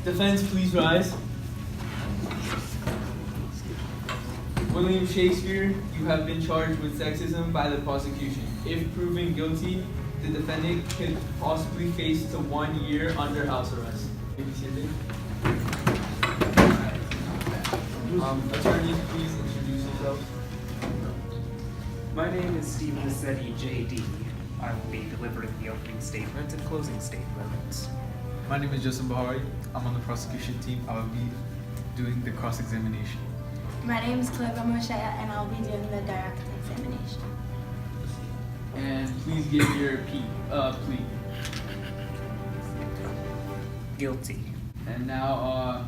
Defense, please rise. William Shakespeare, you have been charged with sexism by the prosecution. If proven guilty, the defendant could possibly face to 1 year under house arrest. Attorneys, please introduce yourselves. My name is Steve Massetti, JD. I will be delivering the opening statement and closing statement. My name is Justin Bahari. I'm on the prosecution team. I will be doing the cross-examination. My name is Cleva Moshe, and I'll be doing the direct examination. And please give your plea. Guilty. And now,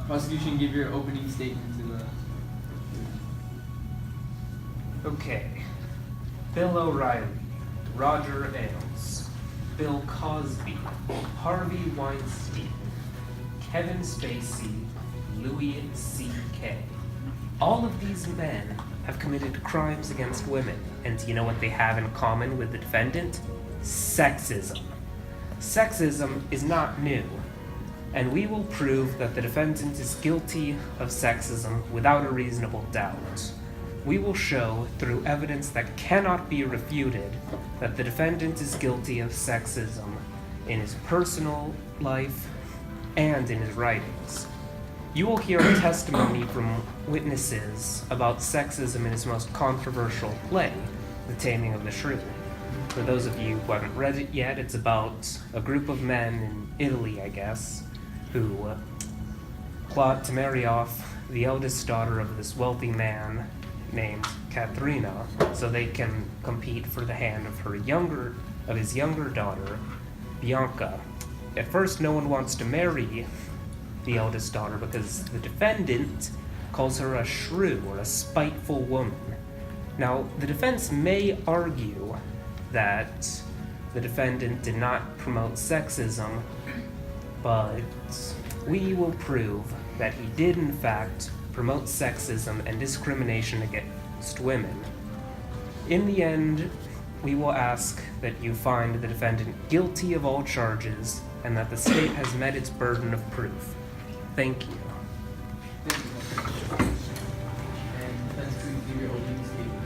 prosecution, give your opening statement to the. Okay. Bill O'Reilly, Roger Ailes, Bill Cosby, Harvey Weinstein, Kevin Spacey, Louis C.K. All of these men have committed crimes against women, and you know what they have in common with the defendant? Sexism. Sexism is not new, and we will prove that the defendant is guilty of sexism without a reasonable doubt. We will show, through evidence that cannot be refuted, that the defendant is guilty of sexism in his personal life and in his writings. You will hear a testimony from witnesses about sexism in his most controversial play, The Taming of the Shrew. For those of you who haven't read it yet, it's about a group of men in Italy, I guess, who plot to marry off the eldest daughter of this wealthy man named Katharina, so they can compete for the hand of his younger daughter, Bianca. At first, no one wants to marry the eldest daughter because the defendant calls her a shrew or a spiteful woman. Now, the defense may argue that the defendant did not promote sexism, but we will prove that he did in fact promote sexism and discrimination against women. In the end, we will ask that you find the defendant guilty of all charges and that the state has met its burden of proof. Thank you. And defense, please give your opening statement.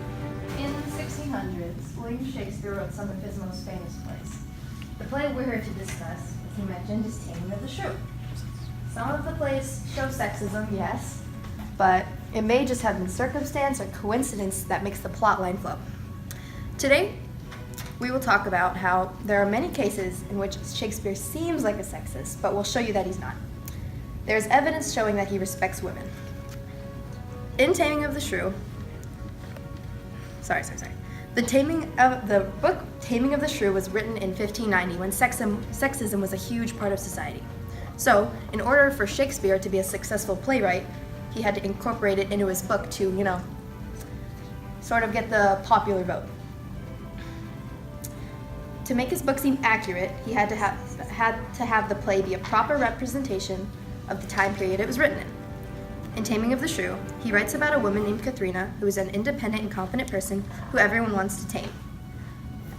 In the 1600s, William Shakespeare wrote some of his most famous plays. The play we're here to discuss, as he mentioned, is Taming of the Shrew. Some of the plays show sexism, yes, but it may just have been circumstance or coincidence that makes the plot line flow. Today, we will talk about how there are many cases in which Shakespeare seems like a sexist, but we'll show you that he's not. There's evidence showing that he respects women. In Taming of the Shrew, the book Taming of the Shrew was written in 1590 when sexism was a huge part of society. So, in order for Shakespeare to be a successful playwright, he had to incorporate it into his book to, sort of get the popular vote. To make his book seem accurate, he had to have the play be a proper representation of the time period it was written in. In Taming of the Shrew, he writes about a woman named Katharina, who is an independent and confident person who everyone wants to tame.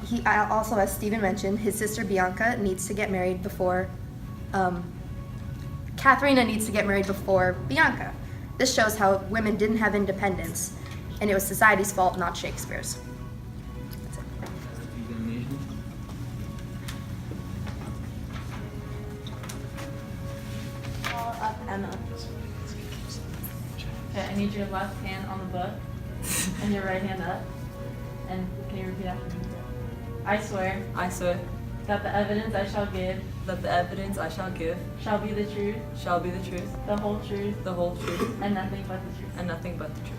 He also, as Stephen mentioned, his sister Bianca needs to get married before Katharina needs to get married before Bianca. This shows how women didn't have independence, and it was society's fault, not Shakespeare's. Call up Emma. Okay, I need your left hand on the book and your right hand up. And can you repeat after me? I swear I swear that the evidence I shall give that the evidence I shall give shall be the truth, shall be the truth, the whole truth, the whole truth, and nothing but the truth. and nothing but the truth.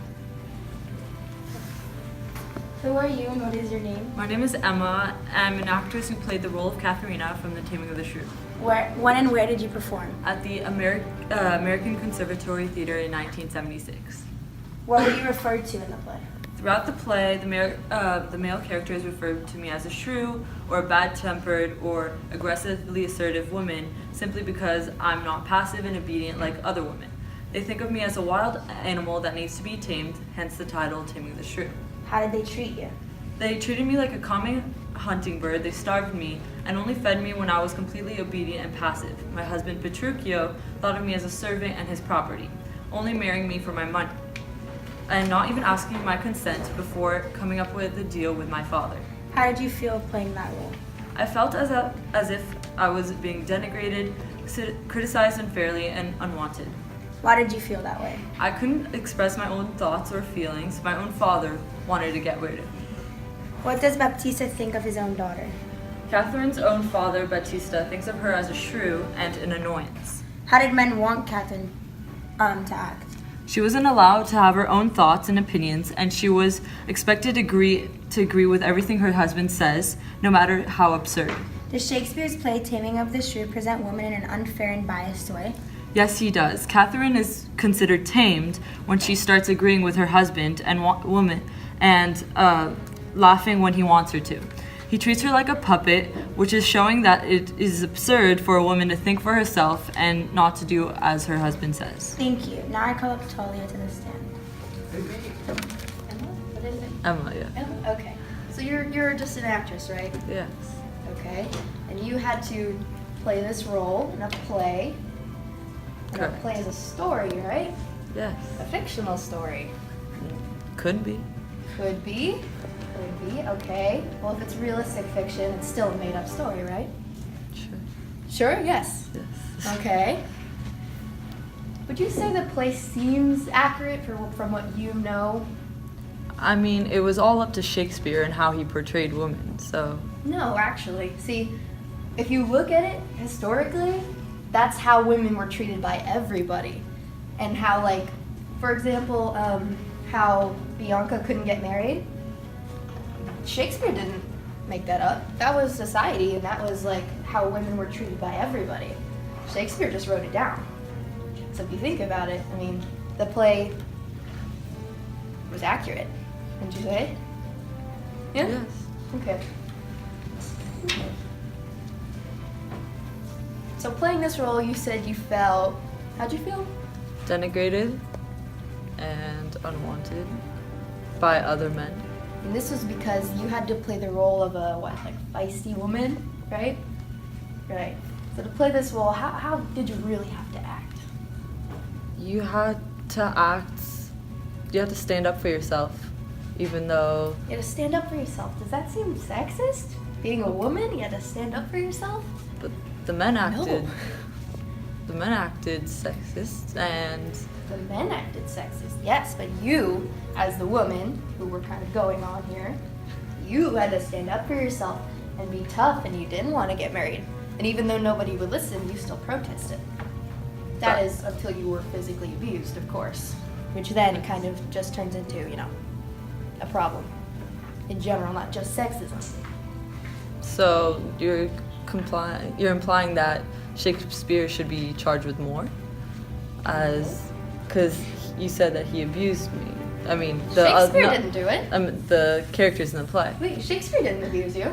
Who are you and what is your name? My name is Emma. I'm an actress who played the role of Katharina from The Taming of the Shrew When and where did you perform? at the American Conservatory Theater in 1976. What were you referred to in the play? Throughout the play, the male character is referred to me as a shrew, or a bad-tempered or aggressively assertive woman, simply because I'm not passive and obedient like other women. They think of me as a wild animal that needs to be tamed, hence the title Taming the Shrew. How did they treat you? They treated me like a common hunting bird, they starved me and only fed me when I was completely obedient and passive. My husband Petruchio thought of me as a servant and his property, only marrying me for my money, and not even asking my consent before coming up with a deal with my father. How did you feel playing that role? I felt as if I was being denigrated, criticized unfairly, and unwanted. Why did you feel that way? I couldn't express my own thoughts or feelings. My own father wanted to get rid of me. What does Baptista think of his own daughter? Catherine's own father, Baptista, thinks of her as a shrew and an annoyance. How did men want Catherine to act? She wasn't allowed to have her own thoughts and opinions, and she was expected to agree with everything her husband says, no matter how absurd. Does Shakespeare's play Taming of the Shrew present women in an unfair and biased way? Yes, he does. Catherine is considered tamed when she starts agreeing with her husband and laughing when he wants her to. He treats her like a puppet, which is showing that it is absurd for a woman to think for herself and not to do as her husband says. Thank you. Now I call up Talia to the stand. Emma? What is it? Emma, yeah. Emma? Okay. So you're just an actress, right? Yes. Okay. And you had to play this role in a play. And a Correct. play is a story, right? Yes. A fictional story. Could be. Could be. Could be. Okay. Well, if it's realistic fiction, it's still a made-up story, right? Sure. Sure. Yes. Yes. Okay. Would you say the play seems accurate from what you know? I mean, it was all up to Shakespeare and how he portrayed women, so. No, actually. See, if you look at it historically, that's how women were treated by everybody. And how, like, for example, how Bianca couldn't get married. Shakespeare didn't make that up. That was society, and that was, like, how women were treated by everybody. Shakespeare just wrote it down. So if you think about it, I mean, the play was accurate. Wouldn't you say? Yeah? Yes. Okay. So playing this role, you said you felt, how'd you feel? Denigrated and unwanted by other men. And this was because you had to play the role of a, feisty woman, right? Right. So to play this role, how did you really have to act? You had to stand up for yourself, even though, You had to stand up for yourself. Does that seem sexist? Being a woman, you had to stand up for yourself? but the men acted, No. the men acted sexist, and The men acted sexist, yes, but you, as the woman, who were kind of going on here, you had to stand up for yourself and be tough, and you didn't want to get married. And even though nobody would listen, you still protested. That is until you were physically abused, of course, which then kind of just turns into, a problem in general, not just sexism. so you're implying that Shakespeare should be charged with more, because you said that he abused me. I mean, Shakespeare didn't do it. The characters in the play. Wait, Shakespeare didn't abuse you.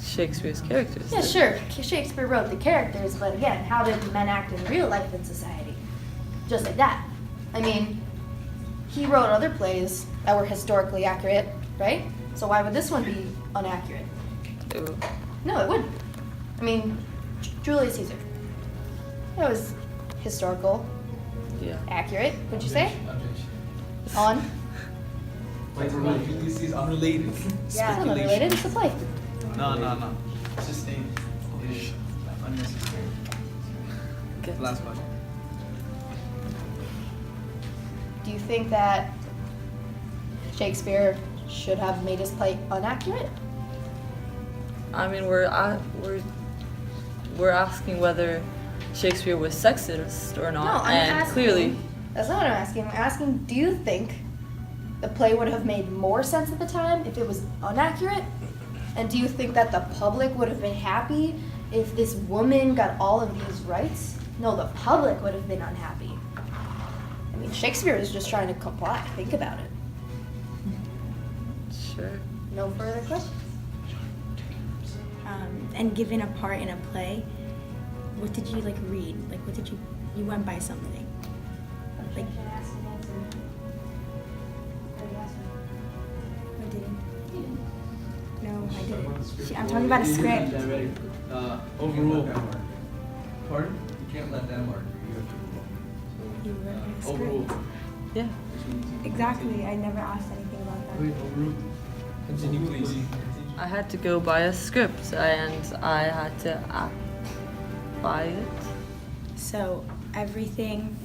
Shakespeare's characters. Yeah, did. sure. Shakespeare wrote the characters, but again, how did men act in real life in society? Just like that. I mean, he wrote other plays that were historically accurate, right? So why would this one be inaccurate? Ooh. No, it wouldn't. I mean, Julius Caesar. That was historical, Yeah. accurate, would you say? Objection. On? Wait, Julius Caesar, unrelated. Yeah, it's not related, it's a play. No. It's just saying. It's unnecessary. Get- Last one. Do you think that Shakespeare should have made his play inaccurate? I mean, we're asking whether Shakespeare was sexist or not, No, I'm and asking. clearly, That's not what I'm asking. I'm asking, do you think the play would have made more sense at the time if it was inaccurate? And do you think that the public would have been happy if this woman got all of these rights? No, the public would have been unhappy. I mean, Shakespeare is just trying to comply. Think about it. sure. No further questions? And given a part in a play, what did you read? What did you went by something? Like, I didn't. No, I I'm talking about a script. Overrule. Pardon? You can't let that mark. You have to You read my script. Overrule. Yeah. Exactly. I never asked anything about that. Wait, overrule. Continue, please. I had to go by a script and I had to act by it. So everything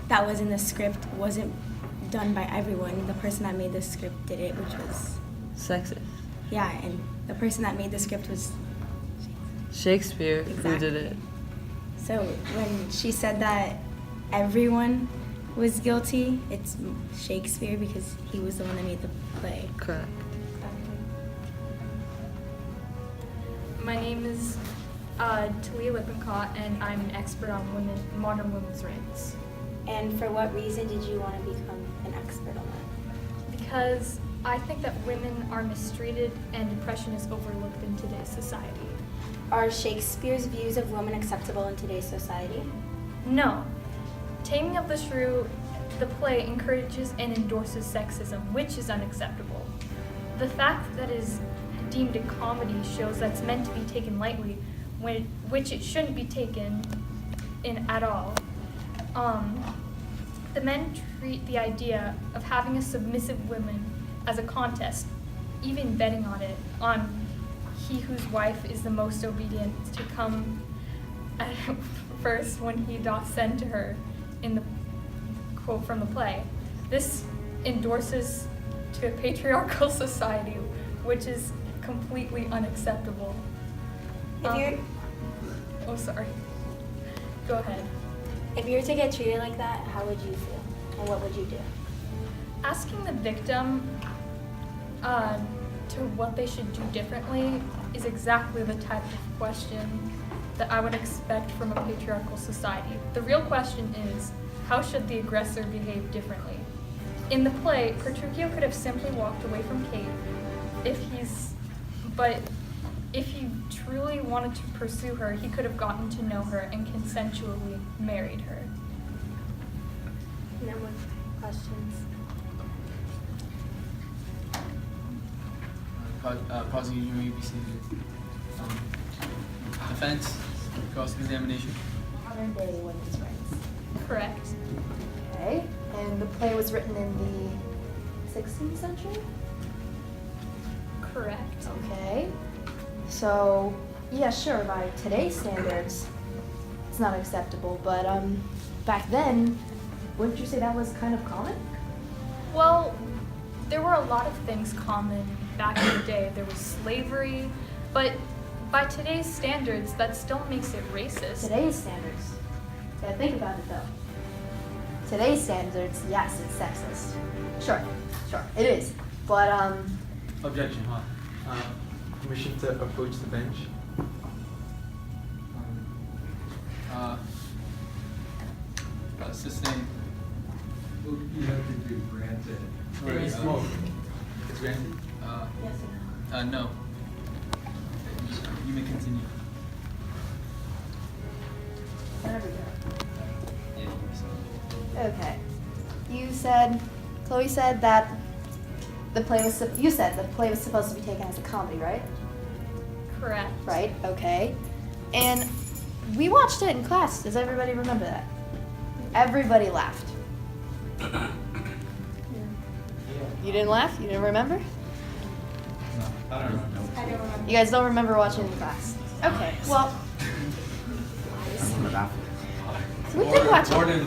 that was in the script wasn't done by everyone. The person that made the script did it, which was Sexist. yeah, and the person that made the script was Shakespeare who Exactly. did it. so when she said that everyone was guilty, it's Shakespeare because he was the one that made the play. Correct. My name is Talia Lippincott, and I'm an expert on modern women's rights. And for what reason did you want to become an expert on that? Because I think that women are mistreated and oppression is overlooked in today's society. Are Shakespeare's views of women acceptable in today's society? No. Taming of the Shrew, the play, encourages and endorses sexism, which is unacceptable. The fact that it is deemed a comedy shows that it's meant to be taken lightly, which it shouldn't be taken in at all. The men treat the idea of having a submissive woman as a contest, even betting on it, on he whose wife is the most obedient to come at first when he doth send to her, in the quote from the play. This endorses to a patriarchal society, which is completely unacceptable. If you're Oh, sorry. Go ahead. if you were to get treated like that, how would you feel? And what would you do? Asking the victim to what they should do differently is exactly the type of question that I would expect from a patriarchal society. The real question is, how should the aggressor behave differently? In the play, Petruchio could have simply walked away from Kate but if he truly wanted to pursue her, he could have gotten to know her and consensually married her. No more questions. Prosecutor, you may be seated. Defense, cross-examination. Modern day women's rights. Correct. Okay, and the play was written in the 16th century? Correct. Okay, so, yeah, sure, by today's standards, it's not acceptable, but back then, wouldn't you say that was kind of common? Well, there were a lot of things common back in the day. There was slavery, but by today's standards, that still makes it racist. Today's standards. Yeah, think about it though. Today's standards, yes, it's sexist. Sure, it is. But Objection, huh? Permission to approach the bench. Sustained. What you have to do, granted. Right, It's granted. Yes or no? No. You may continue. there we go. Okay. Chloe said that you said the play was supposed to be taken as a comedy, right? Correct. Right, okay. And we watched it in class. Does everybody remember that? Everybody laughed. You didn't laugh? You didn't remember? No, I don't remember. I don't remember. You guys don't remember watching it in class? Okay, well, we did watch it.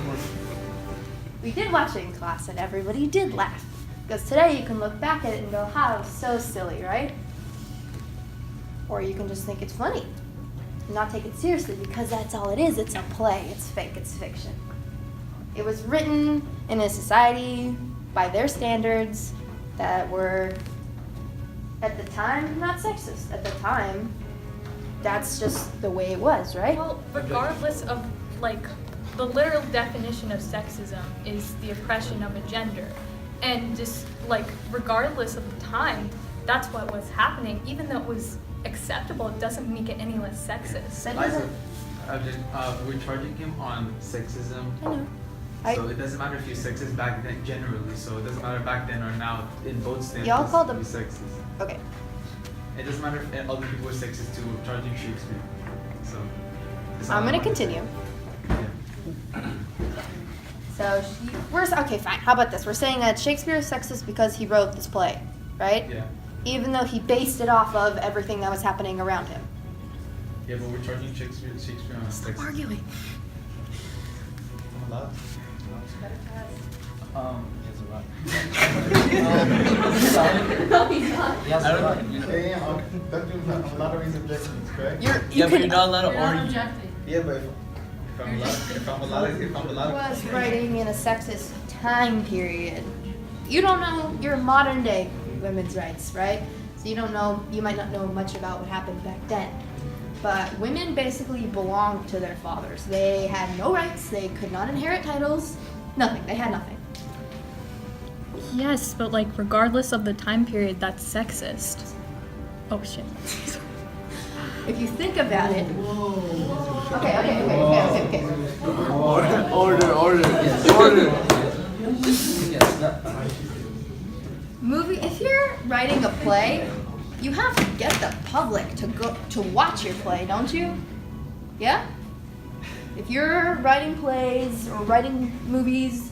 We did watch it in class and everybody did laugh. Because today you can look back at it and go, how it was so silly, right? Or you can just think it's funny and not take it seriously because that's all it is. It's a play. It's fake. It's fiction. It was written in a society by their standards that were, at the time, not sexist. At the time, that's just the way it was, right? Well, regardless of, the literal definition of sexism is the oppression of a gender. And just, regardless of the time, that's what was happening. Even though it was acceptable, it doesn't make it any less sexist. That Liza, doesn't- we're charging him on sexism. I know. So it doesn't matter if you're sexist back then, generally. So it doesn't matter back then or now. In both standards, Y'all called you're him- sexist. Okay. It doesn't matter if other people are sexist too. We're charging Shakespeare. So. it's I'm not gonna like- continue. Yeah. So okay, fine. How about this? We're saying that Shakespeare is sexist because he wrote this play, right? Yeah. Even though he based it off of everything that was happening around him. Yeah, but we're charging Shakespeare on a Stop arguing. I'm allowed. It's a lot. No, he's not. Yes, I don't- right. A lot of these objections, correct? You Yeah, but you're not allowed to You're not argue. objecting. Yeah, but If I'm allowed. was writing in a sexist time period. You don't know your modern day women's rights, right? So you might not know much about what happened back then. But women basically belonged to their fathers. They had no rights, they could not inherit titles, nothing. They had nothing. Yes, but like regardless of the time period, that's sexist. Oh shit. If you think about it. Okay. Order. Yes, no. If you're writing a play, you have to get the public to watch your play, don't you? Yeah? If you're writing plays or writing movies,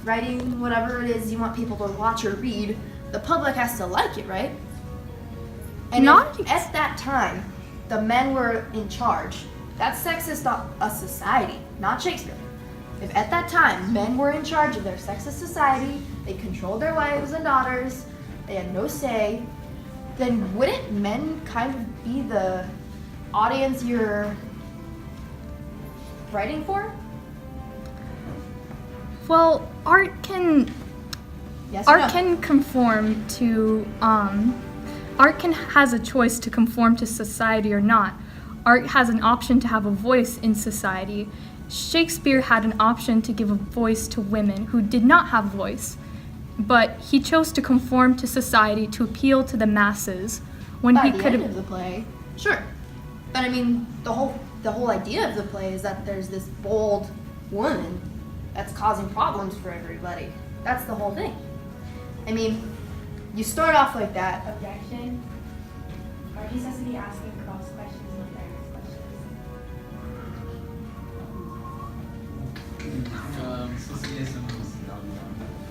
writing whatever it is you want people to watch or read, the public has to like it, right? And if at that time the men were in charge, that's sexist of a society, not Shakespeare. If at that time men were in charge of their sexist society, they controlled their wives and daughters, they had no say, then wouldn't men kind of be the audience you're writing for? Well, art can Yes or no? conform to has a choice to conform to society or not. Art has an option to have a voice in society. Shakespeare had an option to give a voice to women who did not have voice, but he chose to conform to society to appeal to the masses when By he the could end have. of the play, sure. But I mean, the whole idea of the play is that there's this bold woman that's causing problems for everybody. That's the whole thing. I mean, you start off like that. Objection. Artist has to be asking cross questions, not direct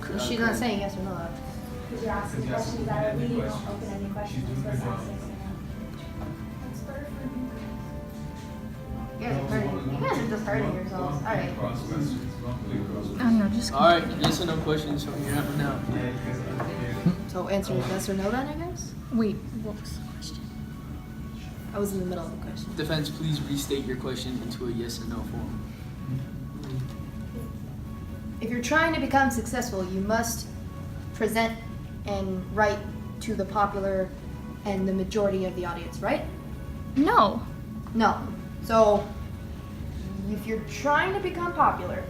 questions. She's not saying yes or no. Because you're asking questions that are leading, don't open-ended questions. You're supposed to ask yes or no. You guys are just hurting yourselves. All right. I don't know, just. All right, yes or no questions from here on out. So answer yes or no then, I guess. Wait, what was the question? I was in the middle of the question. Defense, please restate your question into a yes or no form. If you're trying to become successful, you must present and write to the popular and the majority of the audience, right? No. No. So, if you're trying to become popular,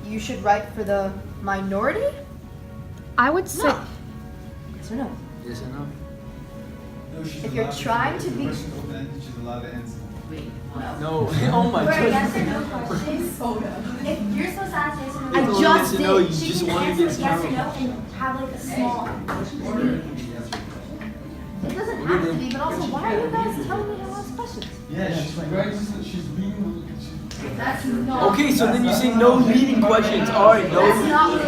you should write for the minority? I would say. No. Yes or no? Yes or no? If you're trying to be. She's allowed to answer. No. Oh my For a god. yes or no question, if you're supposed to ask yes or no, I Oh, just yes or no, did. you she just can want to answer get yes or smart. no and have like a small. It doesn't have to be, but also, why are you guys telling me to ask questions? Yeah, she's reading. That's not. Okay, so then you say no leading questions. All right, That's no. not what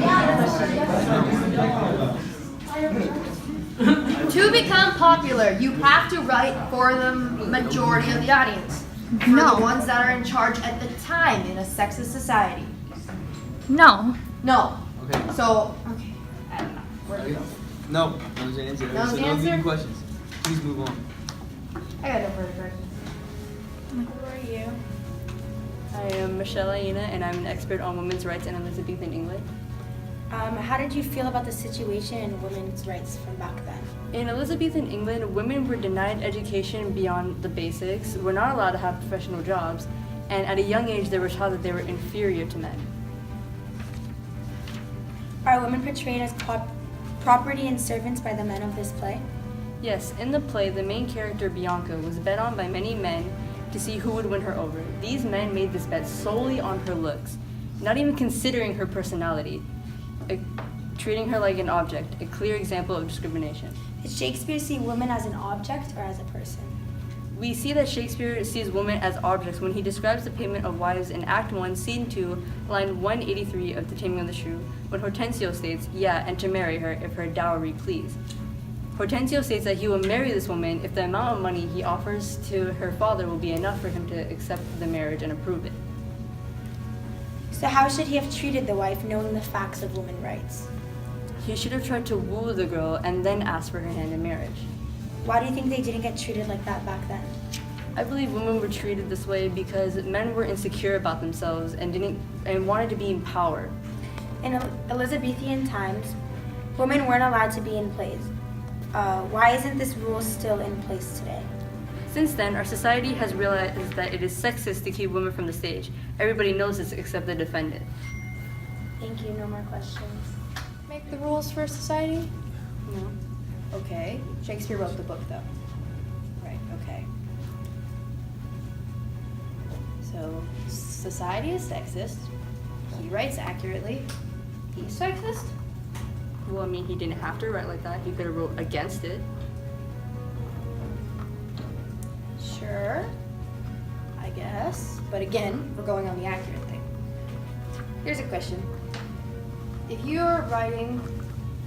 To become popular, you have to write for the majority of the audience. For No. the ones that are in charge at the time in a sexist society. No. No. Okay. So, okay. I don't know. Where to go? No. That was the answer. That was So the no answer? leading questions. Please move on. I got no further questions. Who are you? I am Michelle Aina, and I'm an expert on women's rights in Elizabethan England. How did you feel about the situation in women's rights from back then? In Elizabethan England, women were denied education beyond the basics, were not allowed to have professional jobs, and at a young age they were taught that they were inferior to men. Are women portrayed as property and servants by the men of this play? Yes, in the play, the main character Bianca was bet on by many men to see who would win her over. These men made this bet solely on her looks, not even considering her personality, treating her like an object, a clear example of discrimination. Did Shakespeare see women as an object or as a person? We see that Shakespeare sees women as objects when he describes the payment of wives in Act 1, Scene 2, line 183 of The Taming of the Shrew, when Hortensio states, "Yeah, and to marry her if her dowry please." Hortensio states that he will marry this woman if the amount of money he offers to her father will be enough for him to accept the marriage and approve it. So how should he have treated the wife knowing the facts of women's rights? He should have tried to woo the girl and then ask for her hand in marriage. Why do you think they didn't get treated like that back then? I believe women were treated this way because men were insecure about themselves and wanted to be in power. In Elizabethan times, women weren't allowed to be in plays. Why isn't this rule still in place today? Since then, our society has realized that it is sexist to keep women from the stage. Everybody knows this except the defendant. Thank you, no more questions. Make the rules for society? No. Okay. Shakespeare wrote the book, though. Right, okay. So, society is sexist. He writes accurately. He's sexist? Well, I mean, he didn't have to write like that. He could have wrote against it. Sure. I guess. But again, we're going on the accurate thing. Here's a question. If you're writing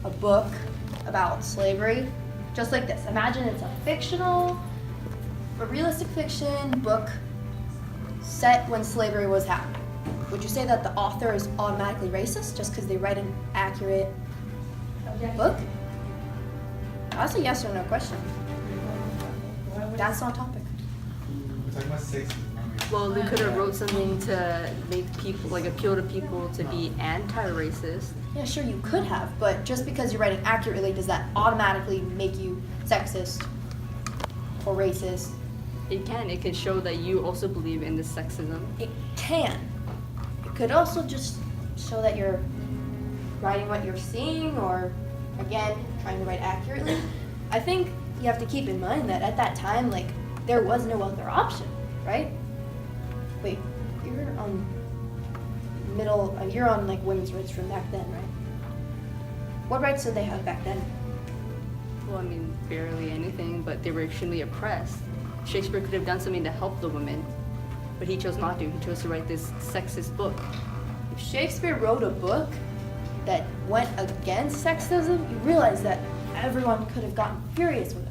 a book about slavery, just like this, imagine it's a realistic fiction book set when slavery was happening. Would you say that the author is automatically racist just because they write an accurate book? That's a yes or no question. That's on topic. We're talking about sexism. Well, they could have wrote something to make people, like, appeal to people to be anti-racist. Yeah, sure, you could have, but just because you're writing accurately, does that automatically make you sexist or racist? It can. It can show that you also believe in this sexism. It can. It could also just show that you're writing what you're seeing, or, again, trying to write accurately. I think you have to keep in mind that at that time, like, there was no other option, right? Wait, you're on like women's rights from back then, right? What rights did they have back then? Well, I mean, barely anything, but they were extremely oppressed. Shakespeare could have done something to help the women, but he chose not to. He chose to write this sexist book. If Shakespeare wrote a book that went against sexism, you realize that everyone could have gotten furious with it.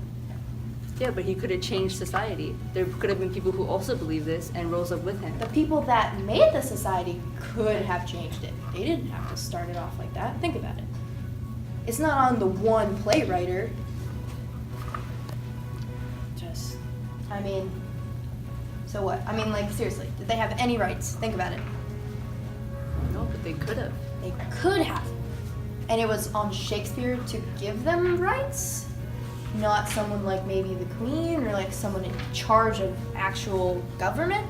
Yeah, but he could have changed society. There could have been people who also believed this and rose up with him. The people that made the society could have changed it. They didn't have to start it off like that. Think about it. It's not on the one playwright. So what? I mean, like, seriously, did they have any rights? Think about it. No, but they could have. They could have. And it was on Shakespeare to give them rights? Not someone like maybe the Queen or like someone in charge of actual government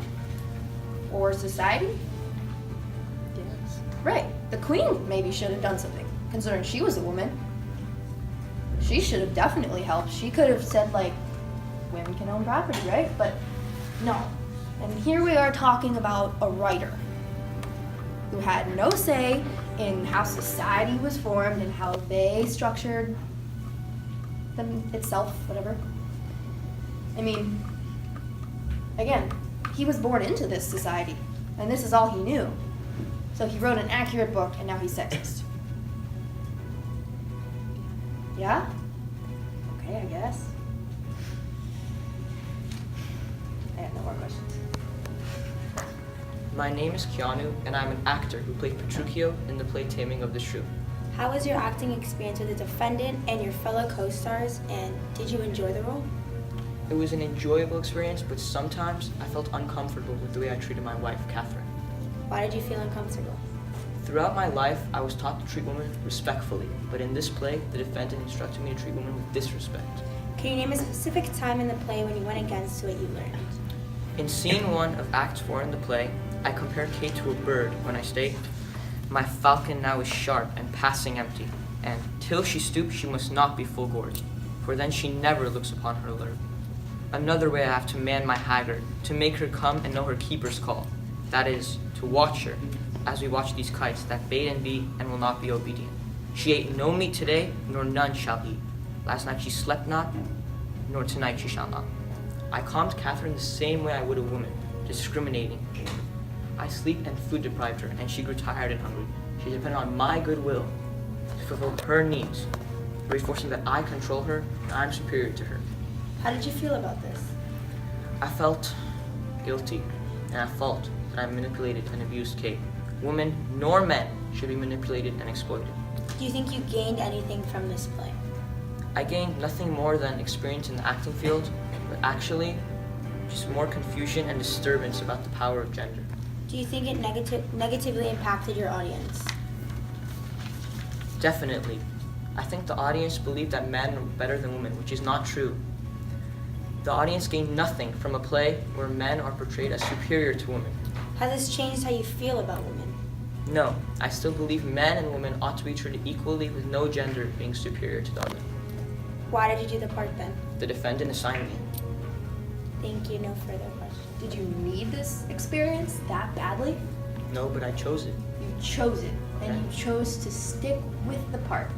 or society? Yes. Right. The Queen maybe should have done something, considering she was a woman. She should have definitely helped. She could have said, like, women can own property, right? But no. And here we are talking about a writer who had no say in how society was formed and how they structured itself, whatever. I mean, again, he was born into this society, and this is all he knew. So he wrote an accurate book, and now he's sexist. Yeah? Okay, I guess. I have no more questions. My name is Keanu, and I'm an actor who played Petruchio in the play Taming of the Shrew. How was your acting experience with the defendant and your fellow co-stars, and did you enjoy the role? It was an enjoyable experience, but sometimes I felt uncomfortable with the way I treated my wife, Catherine. Why did you feel uncomfortable? Throughout my life, I was taught to treat women respectfully, but in this play, the defendant instructed me to treat women with disrespect. Can you name a specific time in the play when you went against what you learned? In scene 1 of Act 4 in the play, I compared Kate to a bird when I state, "My falcon now is sharp and passing empty, and till she stoops she must not be full gored, for then she never looks upon her lure. Another way I have to man my haggard, to make her come and know her keeper's call, that is, to watch her, as we watch these kites that bait and beat and will not be obedient. She ate no meat today, nor none shall eat. Last night she slept not, nor tonight she shall not. I calmed Catherine the same way I would a woman, discriminating. I sleep and food deprived her, and she grew tired and hungry. She depended on my goodwill to fulfill her needs, reinforcing that I control her and I'm superior to her. How did you feel about this? I felt guilty, and I felt that I manipulated and abused Kate. Women nor men should be manipulated and exploited. Do you think you gained anything from this play? I gained nothing more than experience in the acting field, but actually just more confusion and disturbance about the power of gender. Do you think it negatively impacted your audience? Definitely. I think the audience believed that men were better than women, which is not true. The audience gained nothing from a play where men are portrayed as superior to women. Has this changed how you feel about women? No, I still believe men and women ought to be treated equally with no gender being superior to the other. Why did you do the part then? The defendant assigned me. Thank you, no further questions. Did you need this experience that badly? No, but I chose it. You chose it, and you chose to stick with the part,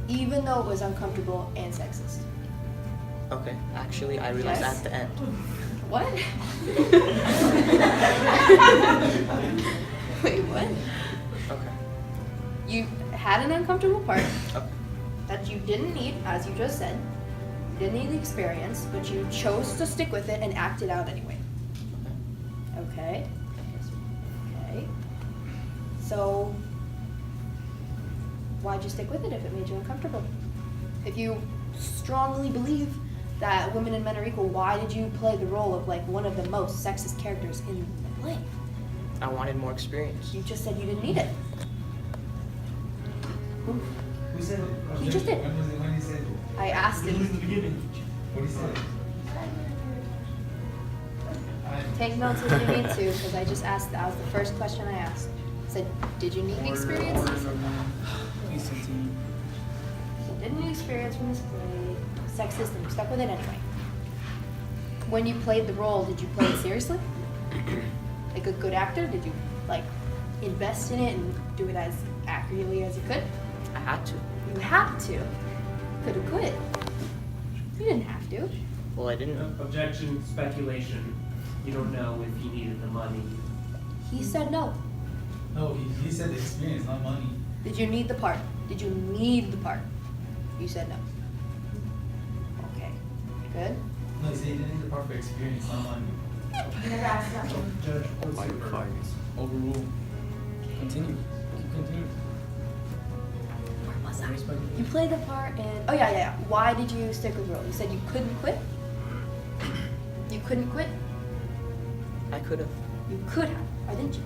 even though it was uncomfortable and sexist. Okay, actually, I realized Yes? at the end. What? Wait, what? Okay. You had an uncomfortable part Okay. that you didn't need, as you just said. You didn't need the experience, but you chose to stick with it and act it out anyway. Okay. Okay. So, why'd you stick with it if it made you uncomfortable? If you strongly believe that women and men are equal, why did you play the role of like one of the most sexist characters in the play? I wanted more experience. You just said you didn't need it. Who said it? You just did. When he said it? I asked him. the beginning. What he said? Take notes if you need to, because I just asked. That was the first question I asked. I said, did you need the experience? Please continue. You didn't need experience from this play. Sexist, and you stuck with it anyway. When you played the role, did you play it seriously? Like a good actor? Did you like invest in it and do it as accurately as you could? I had to. You had to. Could have quit. You didn't have to. Well, I didn't know. Objection, speculation. You don't know if he needed the money. He said no. No, he said the experience, not money. Did you need the part? Did you need the part? You said no. Okay. Good. No, he said he didn't need the part for experience, not money. You never asked that. Judge, what's your verdict? Overrule. Continue. Continue. Where was I? You played the part and oh yeah. Why did you stick with the role? You said you couldn't quit? You couldn't quit? I could have. You could have. Why didn't you?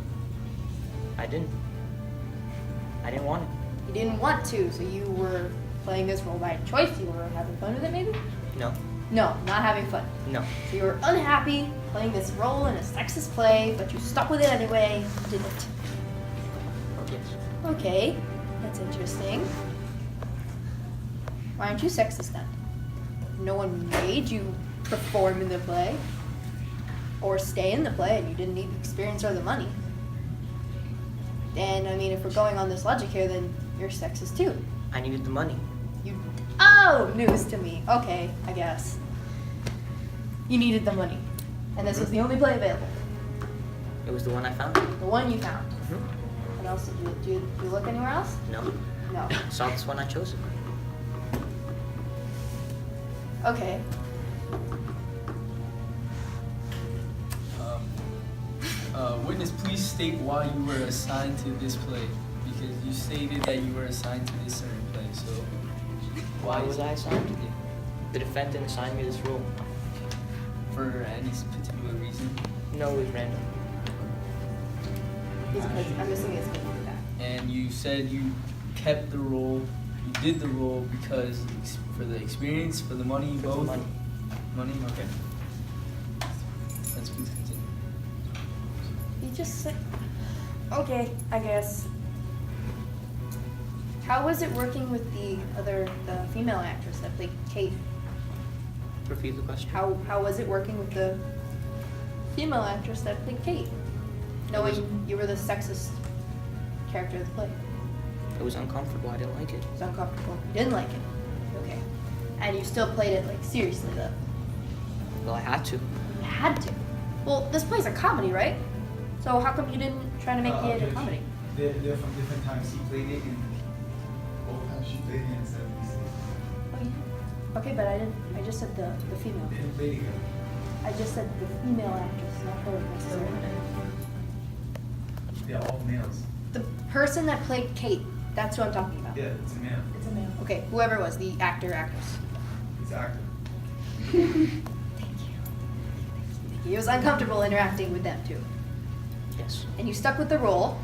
I didn't. I didn't want it. You didn't want to, so you were playing this role by choice. You were having fun with it maybe? No. No, not having fun. No. So you were unhappy playing this role in a sexist play, but you stuck with it anyway. You didn't. Yes. Okay, that's interesting. Why aren't you sexist then? No one made you perform in the play or stay in the play, and you didn't need the experience or the money. And I mean, if we're going on this logic here, then you're sexist too. I needed the money. Oh, news to me. Okay, I guess. You needed the money, and this was the only play available. It was the one I found. The one you found. Mhm. What else did you do? You look anywhere else? No. No. Saw this one, I chose it. Okay. Witness, please state why you were assigned to this play. Because you stated that you were assigned to this certain play, so Why was I assigned to it? The defendant assigned me this role. for any particular reason? No, it was random. I'm assuming it's because of that. And you said you kept the role, you did the role because for the experience, for the money, For the both? money. Money, okay. Let's please continue. You just said. Okay, I guess. How was it working with the female actress that played Kate? Repeat the question. How was it working with the female actress that played Kate? Knowing you were the sexist character of the play. It was uncomfortable. I didn't like it. It was uncomfortable. You didn't like it. Okay. And you still played it like seriously though. Well, I had to. You had to. Well, this play's a comedy, right? So how come you didn't try to make it a comedy? They're from different times. He played it in both times. She played it in the 70s. Oh, yeah. Okay, but I just said the female. They didn't play together. I just said the female actress, not her necessarily. They're all males. The person that played Kate, that's who I'm talking about. Yeah, it's a male. It's a male. Okay, whoever it was, the actor, actress. It's an actor. Thank you. He was uncomfortable interacting with them too. Yes. And you stuck with the role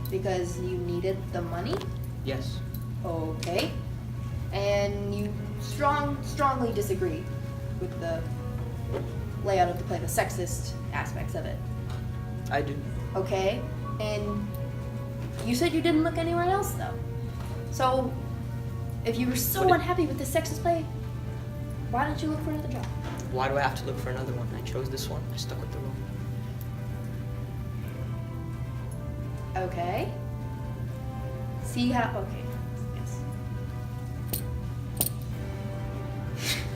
because you needed the money? Yes. Okay. And you strongly disagree with the layout of the play, the sexist aspects of it. I do. Okay. And you said you didn't look anywhere else though. So if you were so unhappy with the sexist play, why didn't you look for another job? Why do I have to look for another one? I chose this one. I stuck with the role. Okay. See how, okay. Yes.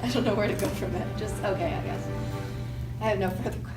I don't know where to go from that. Just, okay, I guess. I have no further questions.